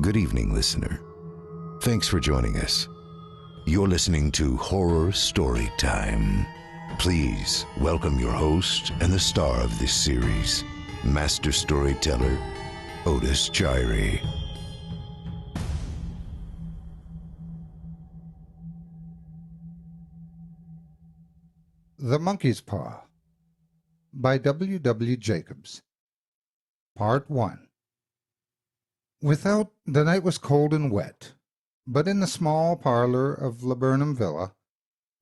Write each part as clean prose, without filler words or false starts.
Good evening, listener. Thanks for joining us. You're listening to Horror Story Time. Please welcome your host and the star of this series, master storyteller, Otis Chirey. The Monkey's Paw by W. W. Jacobs. Part 1. Without, the night was cold and wet, but in the small parlor of Laburnum Villa,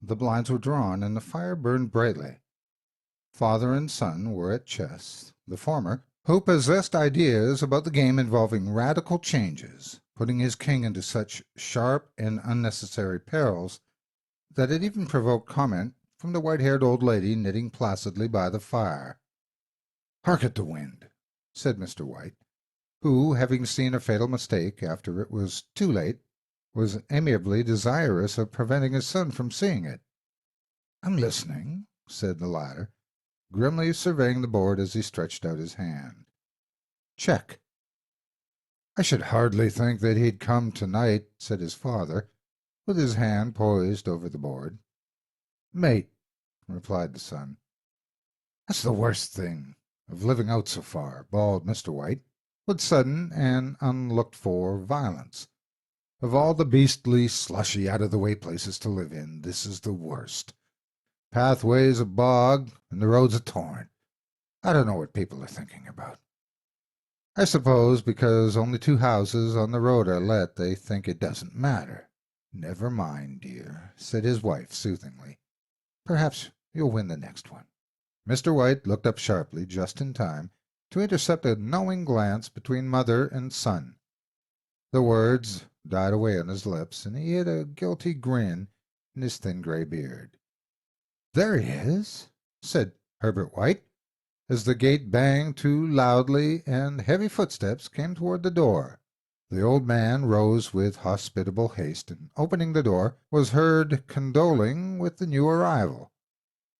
the blinds were drawn and the fire burned brightly. Father and son were at chess, the former, who possessed ideas about the game involving radical changes, putting his king into such sharp and unnecessary perils that it even provoked comment from the white-haired old lady knitting placidly by the fire. "Hark at the wind," said Mr. White, who, having seen a fatal mistake after it was too late, was amiably desirous of preventing his son from seeing it. "I'm listening," said the latter, grimly surveying the board as he stretched out his hand. "Check." "I should hardly think that he'd come tonight," said his father, with his hand poised over the board. "Mate," replied the son. "That's the worst thing of living out so far," bawled Mr. White, with sudden and unlooked-for violence. "Of all the beastly, slushy, out-of-the-way places to live in, this is the worst. Pathways a bog, and the roads a torrent. I don't know what people are thinking about. I suppose because only 2 houses on the road are let, they think it doesn't matter." "Never mind, dear," said his wife soothingly. "Perhaps you'll win the next one." Mr. White looked up sharply, just in time to intercept a knowing glance between mother and son. The words died away on his lips, and he hid a guilty grin in his thin gray beard. "There he is," said Herbert White, as the gate banged to loudly and heavy footsteps came toward the door. The old man rose with hospitable haste, and opening the door, was heard condoling with the new arrival.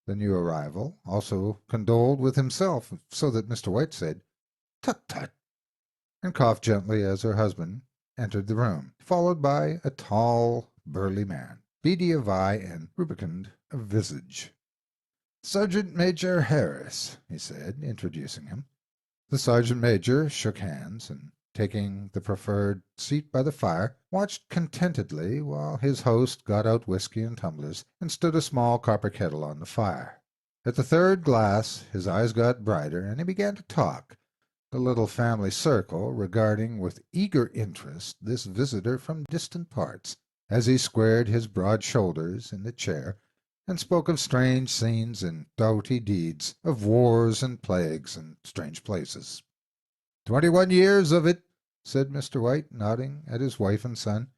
The new arrival also condoled with himself, so that Mr. White said, "Tut, tut," and coughed gently as her husband entered the room, followed by a tall, burly man, beady of eye and rubicund of visage. "Sergeant Major Harris," he said, introducing him. The sergeant major shook hands, and taking the preferred seat by the fire, watched contentedly while his host got out whiskey and tumblers and stood a small copper kettle on the fire. At the 3rd glass his eyes got brighter, and he began to talk, the little family circle regarding with eager interest this visitor from distant parts, as he squared his broad shoulders in the chair and spoke of strange scenes and doughty deeds, of wars and plagues and strange places. 21 years of it," said Mr. White, nodding at his wife and son.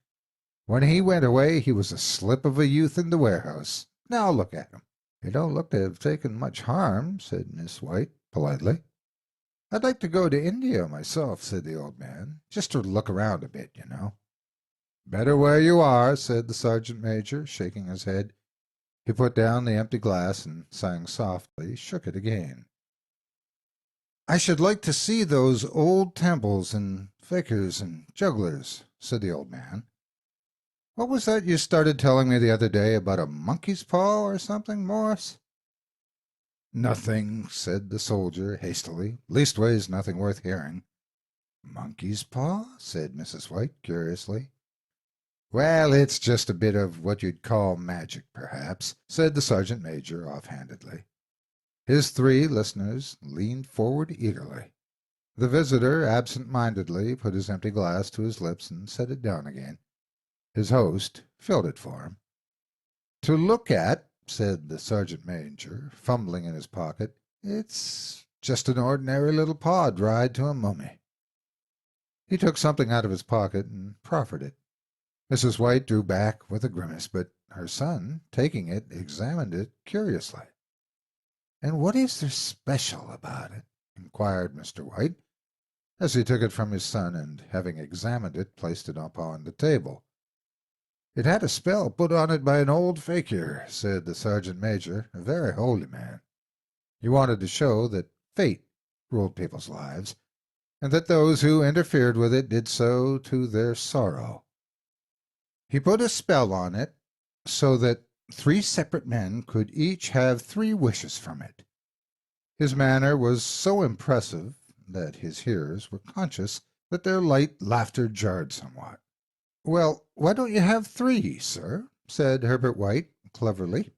"When he went away he was a slip of a youth in the warehouse. Now look at him." "He don't look to have taken much harm," said Miss White, politely. "I'd like to go to India myself," said the old man, "just to look around a bit, you know." "Better where you are," said the sergeant major, shaking his head. He put down the empty glass and, sighing softly, shook it again. "I should like to see those old temples and fakirs and jugglers," said the old man. "What was that you started telling me the other day about a monkey's paw or something, Morris?" "Nothing," said the soldier hastily. "Leastways, nothing worth hearing." "Monkey's paw?" said Mrs. White, curiously. "Well, it's just a bit of what you'd call magic, perhaps," said the sergeant major offhandedly. His 3 listeners leaned forward eagerly. The visitor absent-mindedly put his empty glass to his lips and set it down again. His host filled it for him. "To look at," said the sergeant major, fumbling in his pocket, "it's just an ordinary little paw dried to a mummy." He took something out of his pocket and proffered it. Mrs. White drew back with a grimace, but her son, taking it, examined it curiously. "And what is there special about it?" inquired Mr. White, as he took it from his son and, having examined it, placed it upon the table. "It had a spell put on it by an old fakir," said the sergeant major, "a very holy man. He wanted to show that fate ruled people's lives, and that those who interfered with it did so to their sorrow. He put a spell on it so that 3 separate men could each have 3 wishes from it. His manner was so impressive that his hearers were conscious that their light laughter jarred somewhat. "Well, why don't you have 3, sir?" said Herbert White, cleverly.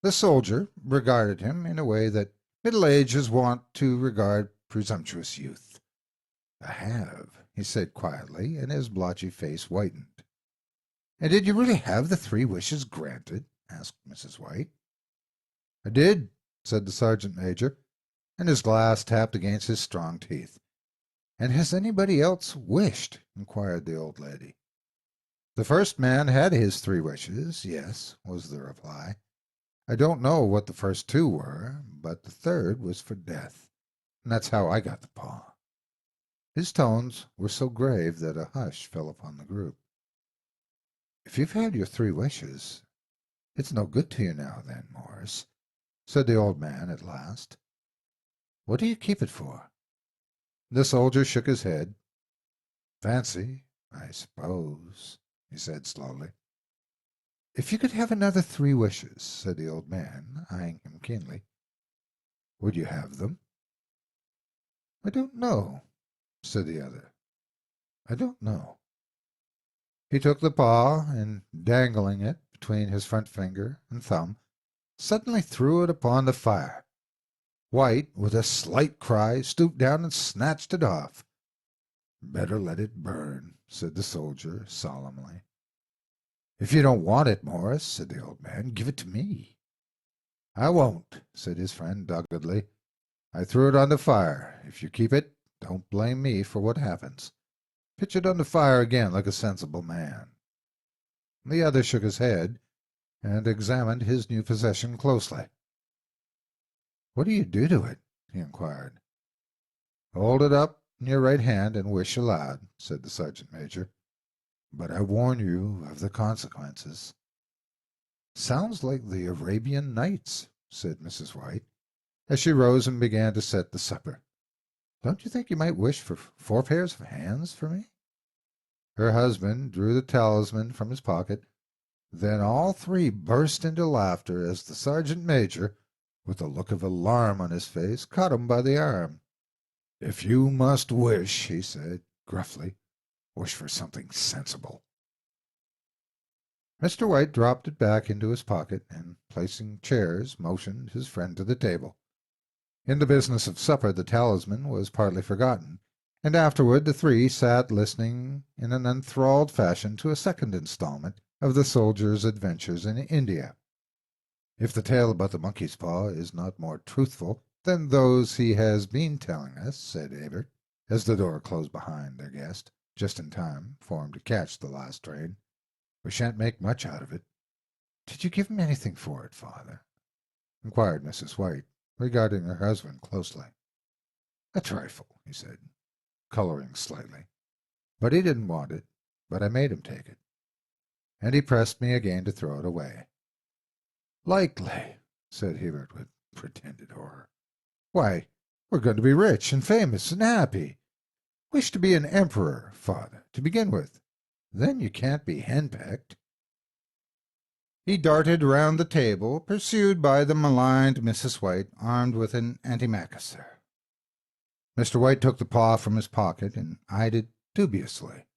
The soldier regarded him in a way that middle age is wont to regard presumptuous youth. "I have," he said quietly, and his blotchy face whitened. "And did you really have the 3 wishes granted?" asked Mrs. White. "I did," said the sergeant major, and his glass tapped against his strong teeth. "And has anybody else wished?" inquired the old lady. "The first man had his 3 wishes, yes," was the reply. "I don't know what the first 2 were, but the third was for death, and that's how I got the paw." His tones were so grave that a hush fell upon the group. "If you've had your 3 wishes, it's no good to you now, then, Morris," said the old man at last. "What do you keep it for?" The soldier shook his head. "Fancy, I suppose," he said slowly. "If you could have another 3 wishes," said the old man, eyeing him keenly, "would you have them?" "I don't know," said the other. "I don't know." He took the paw, and dangling it between his front finger and thumb, suddenly threw it upon the fire. White, with a slight cry, stooped down and snatched it off. "Better let it burn," said the soldier solemnly. "If you don't want it, Morris," said the old man, "give it to me." "I won't," said his friend doggedly. "I threw it on the fire. If you keep it, don't blame me for what happens. Pitch it on the fire again like a sensible man." The other shook his head and examined his new possession closely. "What do you do to it?" he inquired. "Hold it up in your right hand and wish aloud," said the sergeant major. "But I warn you of the consequences." "Sounds like the Arabian Nights," said Mrs. White, as she rose and began to set the supper. "Don't you think you might wish for 4 pairs of hands for me?" Her husband drew the talisman from his pocket. Then all 3 burst into laughter as the sergeant major, with a look of alarm on his face, caught him by the arm. "If you must wish," he said gruffly, "wish for something sensible." Mr. White dropped it back into his pocket, and, placing chairs, motioned his friend to the table. In the business of supper the talisman was partly forgotten, and afterward the 3 sat listening in an enthralled fashion to a second installment of the soldier's adventures in India. If the tale about the monkey's paw is not more truthful than those he has been telling us, said Abert, as the door closed behind their guest, just in time for him to catch the last train, "we shan't make much out of it." "Did you give him anything for it, father?" inquired Mrs. White, regarding her husband closely. "A trifle," he said, coloring slightly. "But he didn't want it, but I made him take it. And he pressed me again to throw it away." "Likely," said Hebert with pretended horror. "Why, we're going to be rich and famous and happy. Wish to be an emperor, father, to begin with. Then you can't be henpecked." He darted round the table, pursued by the maligned Mrs. White, armed with an antimacassar. Mr. White took the paw from his pocket and eyed it dubiously.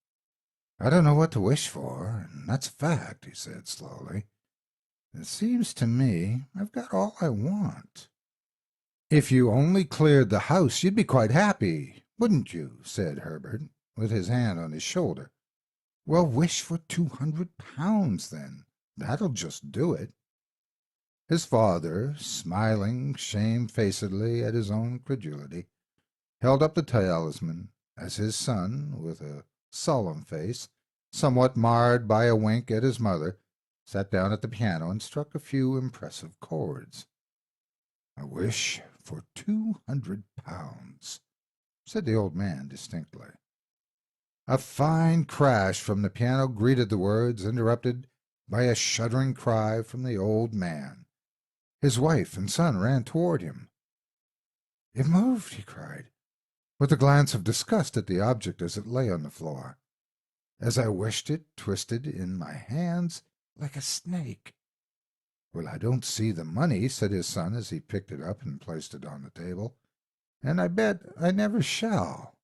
"I don't know what to wish for, and that's a fact," he said slowly. "It seems to me I've got all I want." "If you only cleared the house, you'd be quite happy, wouldn't you?" said Herbert, with his hand on his shoulder. "Well, wish for £200, then. That'll just do it." His father, smiling shamefacedly at his own credulity, held up the talisman, as his son, with a solemn face, somewhat marred by a wink at his mother, sat down at the piano and struck a few impressive chords. "I wish for £200, said the old man distinctly. A fine crash from the piano greeted the words, interrupted by a shuddering cry from the old man. His wife and son ran toward him. "It moved," he cried. with a glance of disgust at the object as it lay on the floor. As I wished it twisted in my hands like a snake. "Well, I don't see the money," said his son as he picked it up and placed it on the table, "and I bet I never shall."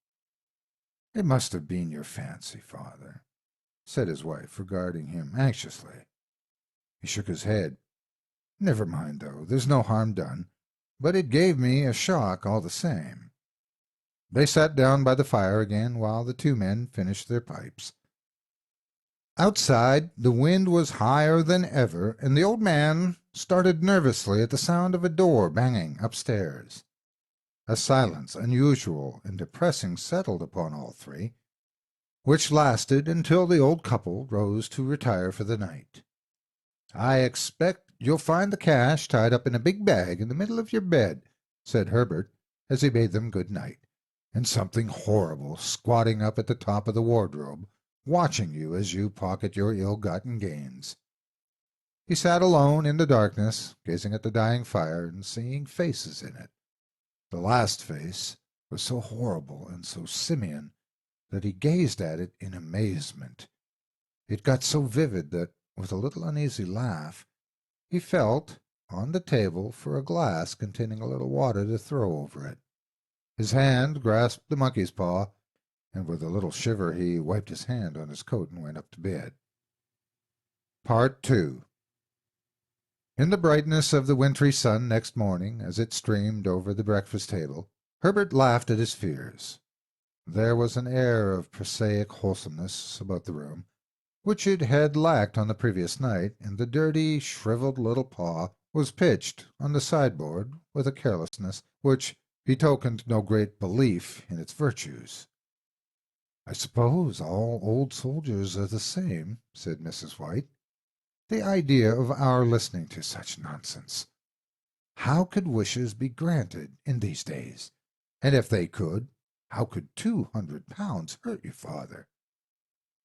"It must have been your fancy, father," said his wife, regarding him anxiously. He shook his head. "Never mind, though. There's no harm done. But it gave me a shock all the same." They sat down by the fire again while the two men finished their pipes. Outside, the wind was higher than ever, and the old man started nervously at the sound of a door banging upstairs. A silence unusual and depressing settled upon all three, which lasted until the old couple rose to retire for the night. "I expect you'll find the cash tied up in a big bag in the middle of your bed," said Herbert, as he bade them good night, "and something horrible squatting up at the top of the wardrobe, watching you as you pocket your ill-gotten gains." He sat alone in the darkness, gazing at the dying fire and seeing faces in it. The last face was so horrible and so simian that he gazed at it in amazement. It got so vivid that, with a little uneasy laugh, he felt on the table for a glass containing a little water to throw over it. His hand grasped the monkey's paw, and with a little shiver he wiped his hand on his coat and went up to bed. Part 2. In the brightness of the wintry sun next morning, as it streamed over the breakfast table, Herbert laughed at his fears. There was an air of prosaic wholesomeness about the room, which it had lacked on the previous night, and the dirty, shriveled little paw was pitched on the sideboard with a carelessness which betokened no great belief in its virtues. "I suppose all old soldiers are the same," said Mrs. White. "The idea of our listening to such nonsense! How could wishes be granted in these days? And if they could, how could £200 hurt you, father?"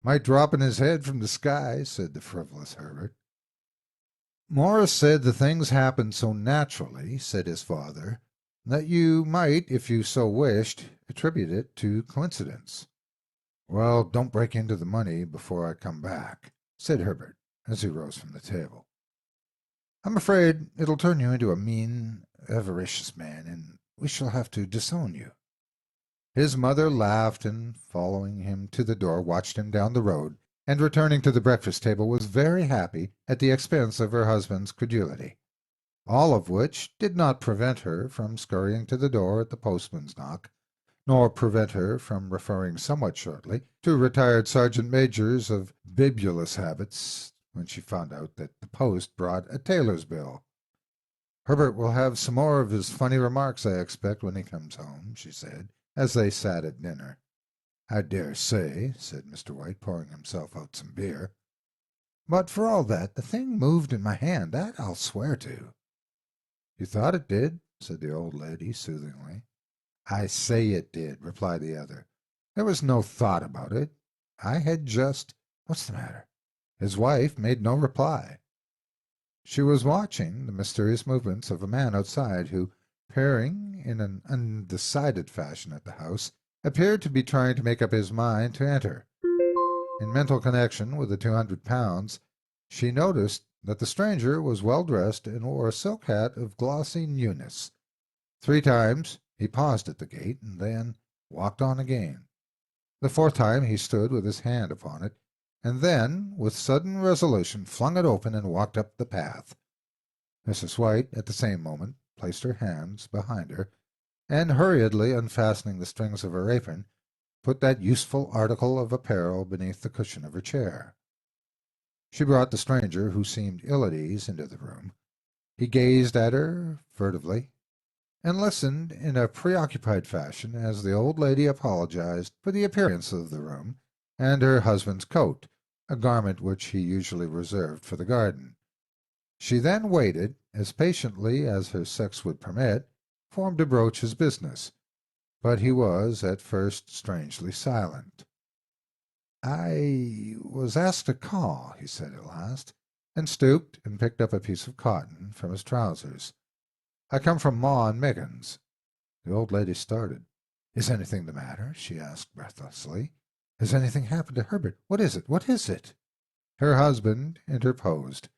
"Might drop in his head from the sky," said the frivolous Herbert. "Morris said the things happened so naturally," said his father, "that you might, if you so wished, attribute it to coincidence." "Well, don't break into the money before I come back," said Herbert, as he rose from the table. "I'm afraid it'll turn you into a mean, avaricious man, and we shall have to disown you." His mother laughed, and following him to the door, watched him down the road, and returning to the breakfast table was very happy at the expense of her husband's credulity. All of which did not prevent her from scurrying to the door at the postman's knock, nor prevent her from referring somewhat shortly to retired sergeant-majors of bibulous habits when she found out that the post brought a tailor's bill. "Herbert will have some more of his funny remarks, I expect, when he comes home," she said, as they sat at dinner. "I dare say," said Mr. White, pouring himself out some beer. "But for all that, the thing moved in my hand, that I'll swear to." "You thought it did," said the old lady soothingly. "I say it did," replied the other. "There was no thought about it. I had just— What's the matter?" His wife made no reply. She was watching the mysterious movements of a man outside who, peering in an undecided fashion at the house, appeared to be trying to make up his mind to enter. In mental connection with the £200, she noticed that the stranger was well dressed and wore a silk hat of glossy newness. 3 times he paused at the gate, and then walked on again. The 4th time he stood with his hand upon it, and then, with sudden resolution, flung it open and walked up the path. Mrs. White, at the same moment, placed her hands behind her, and hurriedly unfastening the strings of her apron, put that useful article of apparel beneath the cushion of her chair. She brought the stranger, who seemed ill at ease, into the room. He gazed at her furtively, and listened in a preoccupied fashion as the old lady apologized for the appearance of the room and her husband's coat, a garment which he usually reserved for the garden. She then waited, as patiently as her sex would permit, for him to broach his business, but he was at first strangely silent. "I was asked to call," he said at last, and stooped and picked up a piece of cotton from his trousers. "I come from Ma and Megan's." The old lady started. "Is anything the matter?" she asked breathlessly. "Has anything happened to Herbert? What is it? What is it?" Her husband interposed.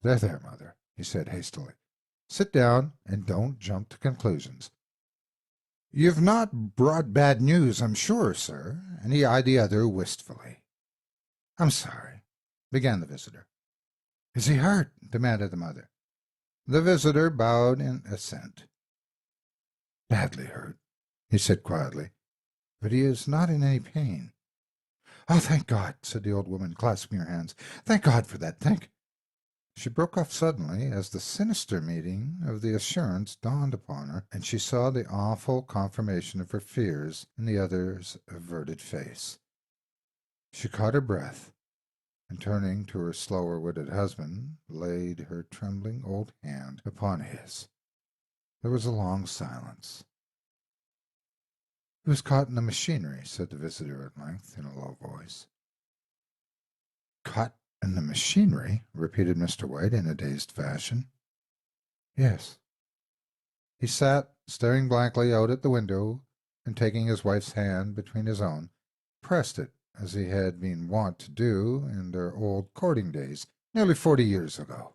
"There, there, mother," he said hastily. "Sit down and don't jump to conclusions. You've not brought bad news, I'm sure, sir," and he eyed the other wistfully. "I'm sorry," began the visitor. "Is he hurt?" demanded the mother. The visitor bowed in assent. "Badly hurt," he said quietly, "but he is not in any pain." "Oh, thank God," said the old woman, clasping her hands. "Thank God for that. She broke off suddenly as the sinister meaning of the assurance dawned upon her, and she saw the awful confirmation of her fears in the other's averted face. She caught her breath, and turning to her slower-witted husband, laid her trembling old hand upon his. There was a long silence. "He was caught in the machinery," said the visitor at length, in a low voice. "Caught in the machinery?" repeated Mr. White in a dazed fashion. "Yes." He sat, staring blankly out at the window, and taking his wife's hand between his own, pressed it, as he had been wont to do in their old courting days, nearly 40 years ago.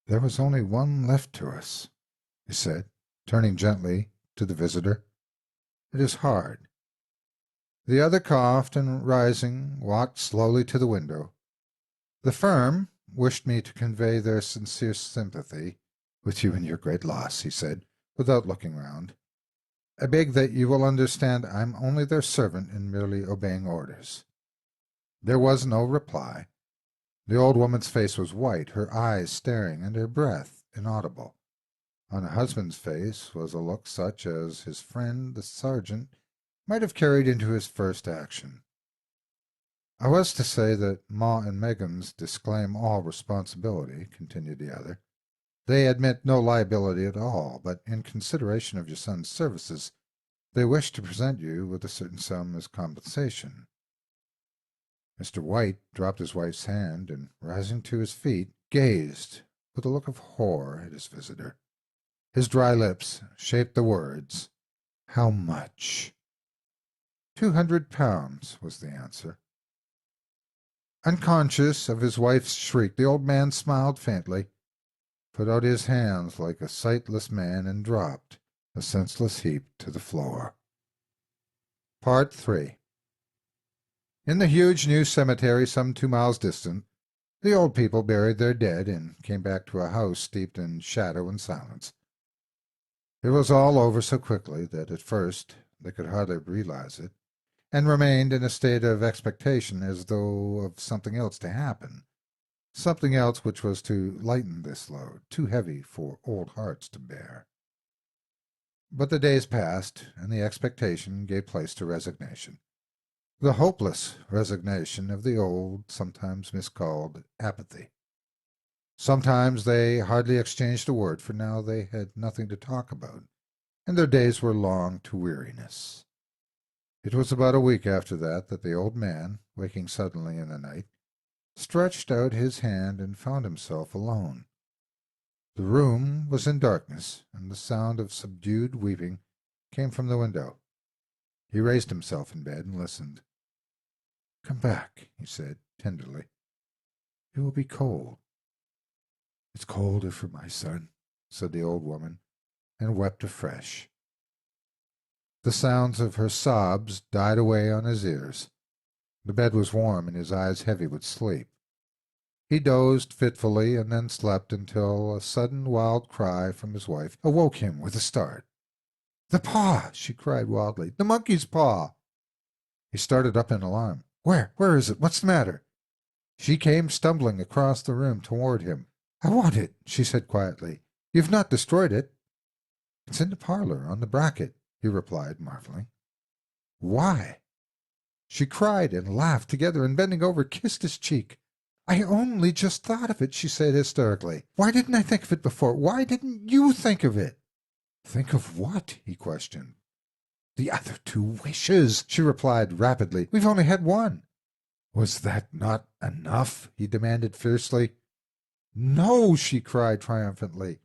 "There was only one left to us," he said, turning gently to the visitor. "It is hard." The other coughed, and rising, walked slowly to the window. "The firm wished me to convey their sincere sympathy with you in your great loss," he said, without looking round. "I beg that you will understand I am only their servant and merely obeying orders." There was no reply. The old woman's face was white, her eyes staring, and her breath inaudible. On her husband's face was a look such as his friend the sergeant might have carried into his first action. "I was to say that Ma and Meggins disclaim all responsibility," continued the other. "They admit no liability at all, but in consideration of your son's services, they wish to present you with a certain sum as compensation." Mr. White dropped his wife's hand, and, rising to his feet, gazed with a look of horror at his visitor. His dry lips shaped the words, "How much?" £200 was the answer. Unconscious of his wife's shriek, the old man smiled faintly, put out his hands like a sightless man, and dropped, a senseless heap, to the floor. Part 3. In the huge new cemetery some 2 miles distant, the old people buried their dead and came back to a house steeped in shadow and silence. It was all over so quickly that at first they could hardly realize it, and remained in a state of expectation as though of something else to happen, something else which was to lighten this load, too heavy for old hearts to bear. But the days passed, and the expectation gave place to resignation. The hopeless resignation of the old, sometimes miscalled, apathy. Sometimes they hardly exchanged a word, for now they had nothing to talk about, and their days were long to weariness. It was about a week after that the old man, waking suddenly in the night, stretched out his hand and found himself alone. The room was in darkness, and the sound of subdued weeping came from the window. He raised himself in bed and listened. "Come back," he said tenderly. "It will be cold." "It's colder for my son," said the old woman, and wept afresh. The sounds of her sobs died away on his ears. The bed was warm and his eyes heavy with sleep. He dozed fitfully and then slept until a sudden wild cry from his wife awoke him with a start. "The paw!" she cried wildly. "The monkey's paw!" He started up in alarm. Where is it? What's the matter?" She came stumbling across the room toward him. "I want it," she said quietly. "You've not destroyed it?" "It's in the parlor, on the bracket," he replied, marveling. "Why?" She cried and laughed together, and bending over, kissed his cheek. "I only just thought of it," she said hysterically. "Why didn't I think of it before? Why didn't you think of it?" "Think of what?" he questioned. "The other 2 wishes," she replied rapidly. "We've only had one." "Was that not enough?" he demanded fiercely. "No," she cried triumphantly.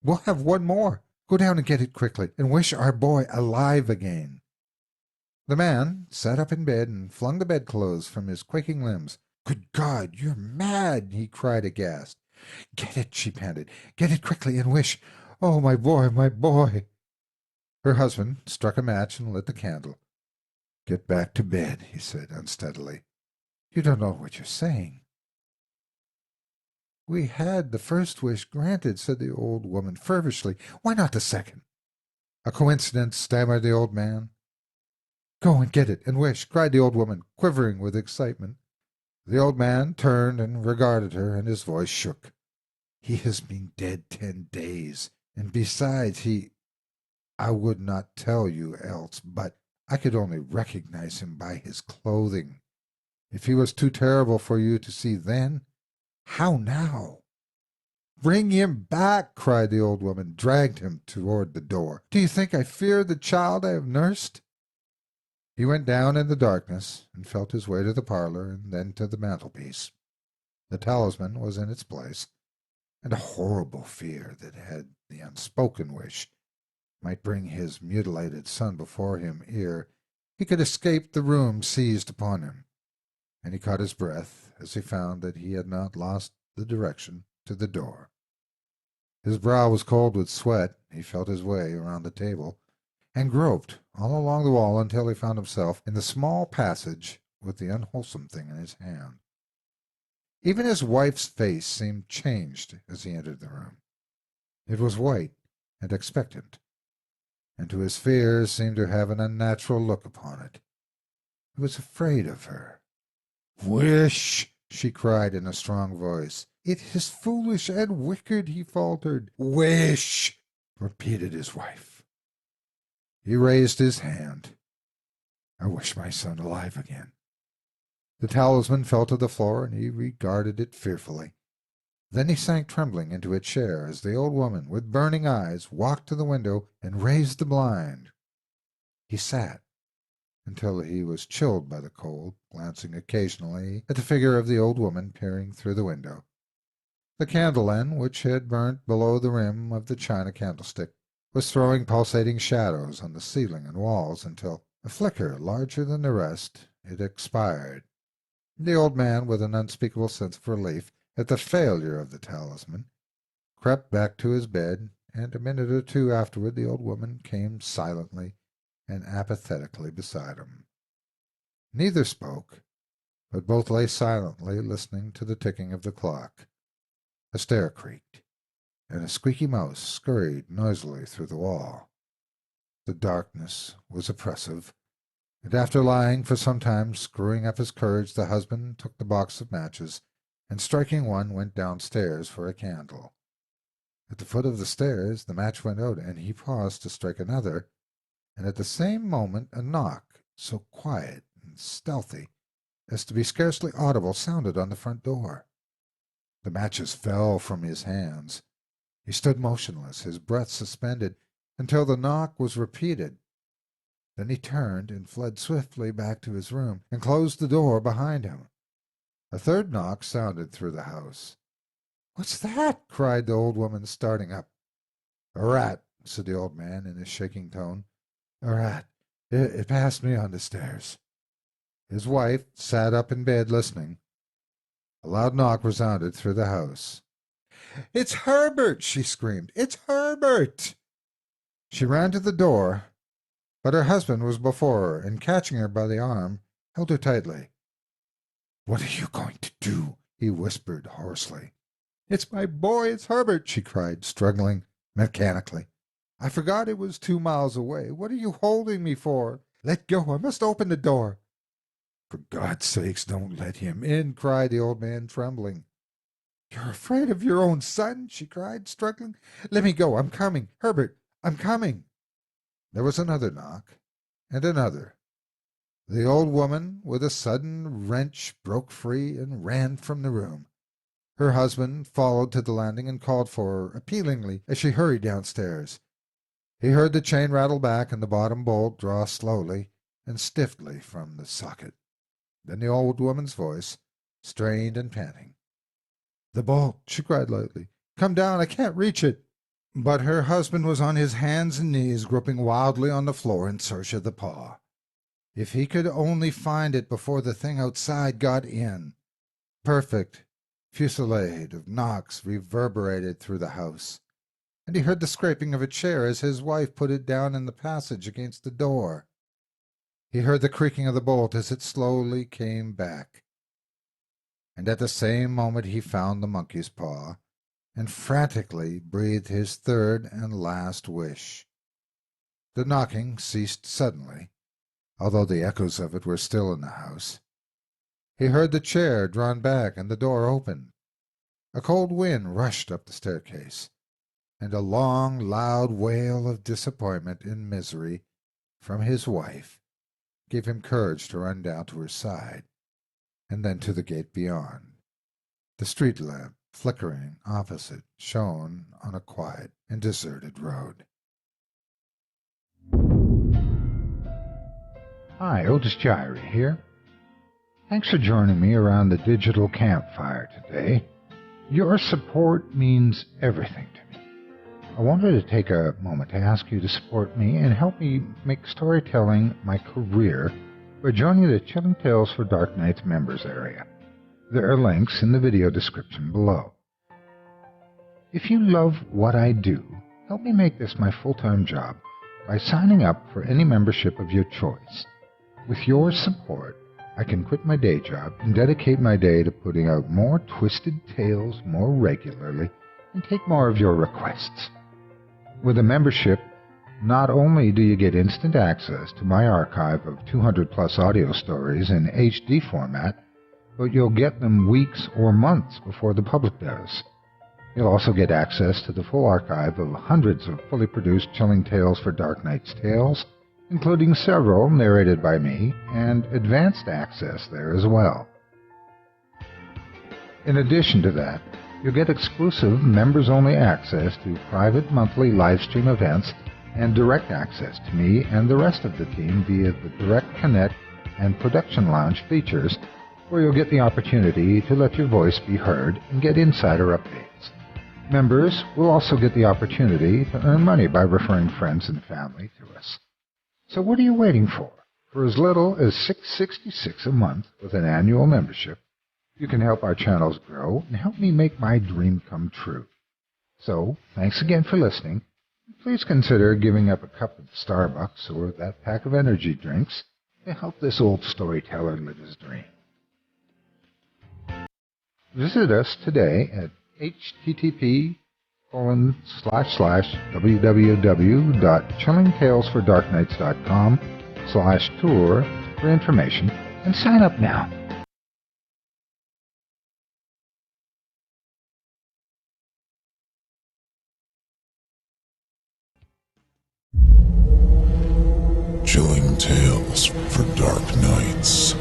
"We'll have one more. Go down and get it quickly, and wish our boy alive again." The man sat up in bed and flung the bedclothes from his quaking limbs. "Good God, you're mad!" he cried aghast. "Get it," she panted. "Get it quickly and wish. Oh, my boy, my boy." Her husband struck a match and lit the candle. "Get back to bed," he said unsteadily. "You don't know what you're saying." "We had the first wish granted," said the old woman feverishly. "Why not the second?" "A coincidence," stammered the old man. "Go and get it and wish," cried the old woman, quivering with excitement. The old man turned and regarded her, and his voice shook. "He has been dead 10 days, and besides, I would not tell you else, but I could only recognize him by his clothing. If he was too terrible for you to see then, how now?" "Bring him back!" cried the old woman, dragged him toward the door. "Do you think I fear the child I have nursed?" He went down in the darkness and felt his way to the parlor and then to the mantelpiece. The talisman was in its place, and a horrible fear that had the unspoken wish might bring his mutilated son before him ere he could escape the room seized upon him, and he caught his breath as he found that he had not lost the direction to the door. His brow was cold with sweat. He felt his way around the table and groped all along the wall until he found himself in the small passage with the unwholesome thing in his hand. Even his wife's face seemed changed as he entered the room. It was white and expectant, and to his fears seemed to have an unnatural look upon it. He was afraid of her. "Wish!" she cried in a strong voice. "It is foolish and wicked," he faltered. "Wish!" repeated his wife. He raised his hand. "I wish my son alive again." The talisman fell to the floor, and he regarded it fearfully. Then he sank trembling into a chair as the old woman, with burning eyes, walked to the window and raised the blind. He sat until he was chilled by the cold, glancing occasionally at the figure of the old woman peering through the window. The candle end, which had burnt below the rim of the china candlestick, was throwing pulsating shadows on the ceiling and walls until, a flicker larger than the rest, it expired. The old man, with an unspeakable sense of relief at the failure of the talisman, crept back to his bed, and a minute or two afterward the old woman came silently and apathetically beside him. Neither spoke, but both lay silently listening to the ticking of the clock. A stair creaked, and a squeaky mouse scurried noisily through the wall. The darkness was oppressive, and after lying for some time screwing up his courage, the husband took the box of matches, and striking one, went downstairs for a candle. At the foot of the stairs the match went out, and he paused to strike another, and at the same moment a knock, so quiet and stealthy as to be scarcely audible, sounded on the front door. The matches fell from his hands. He stood motionless, his breath suspended, until the knock was repeated. Then he turned and fled swiftly back to his room, and closed the door behind him. A third knock sounded through the house. "What's that?" cried the old woman, starting up. "A rat," said the old man in a shaking tone. "A rat. It passed me on the stairs." His wife sat up in bed listening. A loud knock resounded through the house. "It's Herbert!" she screamed. "It's Herbert!" She ran to the door, but her husband was before her, and catching her by the arm, held her tightly. "What are you going to do?" he whispered hoarsely. "It's my boy, it's Herbert!" she cried, struggling mechanically. "I forgot it was 2 miles away. What are you holding me for? Let go, I must open the door." "For God's sakes, don't let him in," cried the old man, trembling. "You're afraid of your own son?" she cried, struggling. "Let me go. I'm coming. Herbert, I'm coming." There was another knock, and another. The old woman, with a sudden wrench, broke free and ran from the room. Her husband followed to the landing and called for her appealingly as she hurried downstairs. He heard the chain rattle back and the bottom bolt draw slowly and stiffly from the socket. Then the old woman's voice, strained and panting. "The bolt!" she cried lightly. "Come down! I can't reach it!" But her husband was on his hands and knees, groping wildly on the floor in search of the paw. If he could only find it before the thing outside got in. Perfect fusillade of knocks reverberated through the house, and he heard the scraping of a chair as his wife put it down in the passage against the door. He heard the creaking of the bolt as it slowly came back. And at the same moment he found the monkey's paw, and frantically breathed his third and last wish. The knocking ceased suddenly, although the echoes of it were still in the house. He heard the chair drawn back and the door open. A cold wind rushed up the staircase, and a long, loud wail of disappointment and misery from his wife gave him courage to run down to her side, and then to the gate beyond. The street lamp, flickering opposite, shone on a quiet and deserted road. Hi, Otis Gyrie here. Thanks for joining me around the digital campfire today. Your support means everything to me. I wanted to take a moment to ask you to support me and help me make storytelling my career by joining the Chilling Tales for Dark Nights members area. There are links in the video description below. If you love what I do, help me make this my full-time job by signing up for any membership of your choice. With your support, I can quit my day job and dedicate my day to putting out more twisted tales more regularly and take more of your requests. With a membership, not only do you get instant access to my archive of 200-plus audio stories in HD format, but you'll get them weeks or months before the public does. You'll also get access to the full archive of hundreds of fully produced Chilling Tales for Dark Nights tales, including several narrated by me, and advanced access there as well. In addition to that, you'll get exclusive members-only access to private monthly live-stream events and direct access to me and the rest of the team via the Direct Connect and Production Lounge features, where you'll get the opportunity to let your voice be heard and get insider updates. Members will also get the opportunity to earn money by referring friends and family to us. So what are you waiting for? For as little as $6.66 a month with an annual membership, you can help our channels grow and help me make my dream come true. So, thanks again for listening. Please consider giving up a cup of Starbucks or that pack of energy drinks to help this old storyteller live his dream. Visit us today at http://www.chillingtalesfordarknights.com/tour for information and sign up now. Chilling Tales for Dark Nights.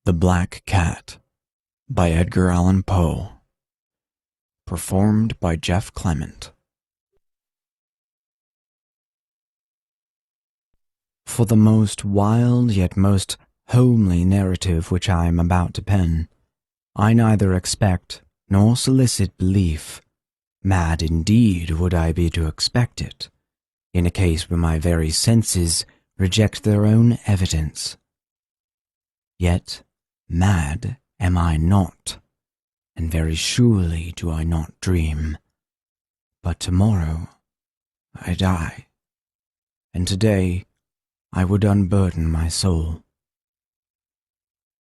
The Black Cat by Edgar Allan Poe. Performed by Jeff Clement. For the most wild yet most homely narrative which I am about to pen, I neither expect nor solicit belief. Mad indeed would I be to expect it, in a case where my very senses reject their own evidence. Yet mad am I not, and very surely do I not dream. But tomorrow I die, and today I would unburden my soul.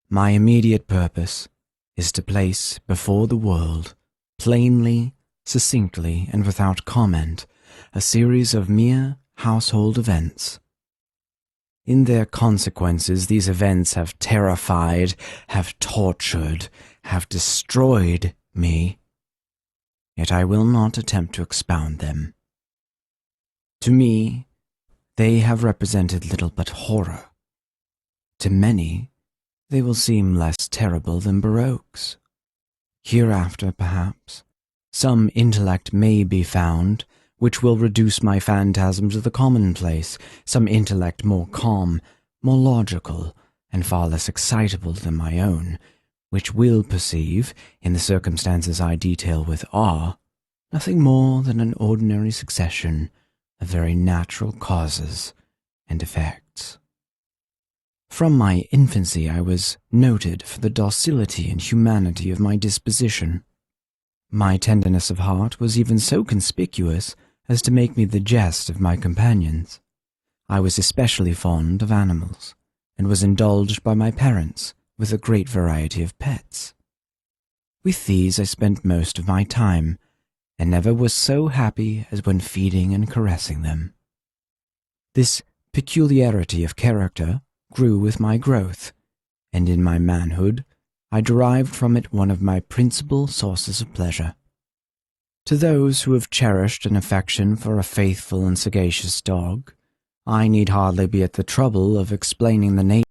My immediate purpose is to place before the world, plainly, succinctly, and without comment, a series of mere household events. In their consequences, these events have terrified, have tortured, have destroyed me, yet I will not attempt to expound them. To me, they have represented little but horror. To many, they will seem less terrible than Baroque's. Hereafter, perhaps, some intellect may be found which will reduce my phantasm to the commonplace, some intellect more calm, more logical, and far less excitable than my own, which will perceive, in the circumstances I detail with awe, nothing more than an ordinary succession of very natural causes and effects. From my infancy I was noted for the docility and humanity of my disposition. My tenderness of heart was even so conspicuous as to make me the jest of my companions. I was especially fond of animals, and was indulged by my parents with a great variety of pets. With these I spent most of my time, and never was so happy as when feeding and caressing them. This peculiarity of character grew with my growth, and in my manhood I derived from it one of my principal sources of pleasure. To those who have cherished an affection for a faithful and sagacious dog, I need hardly be at the trouble of explaining the nature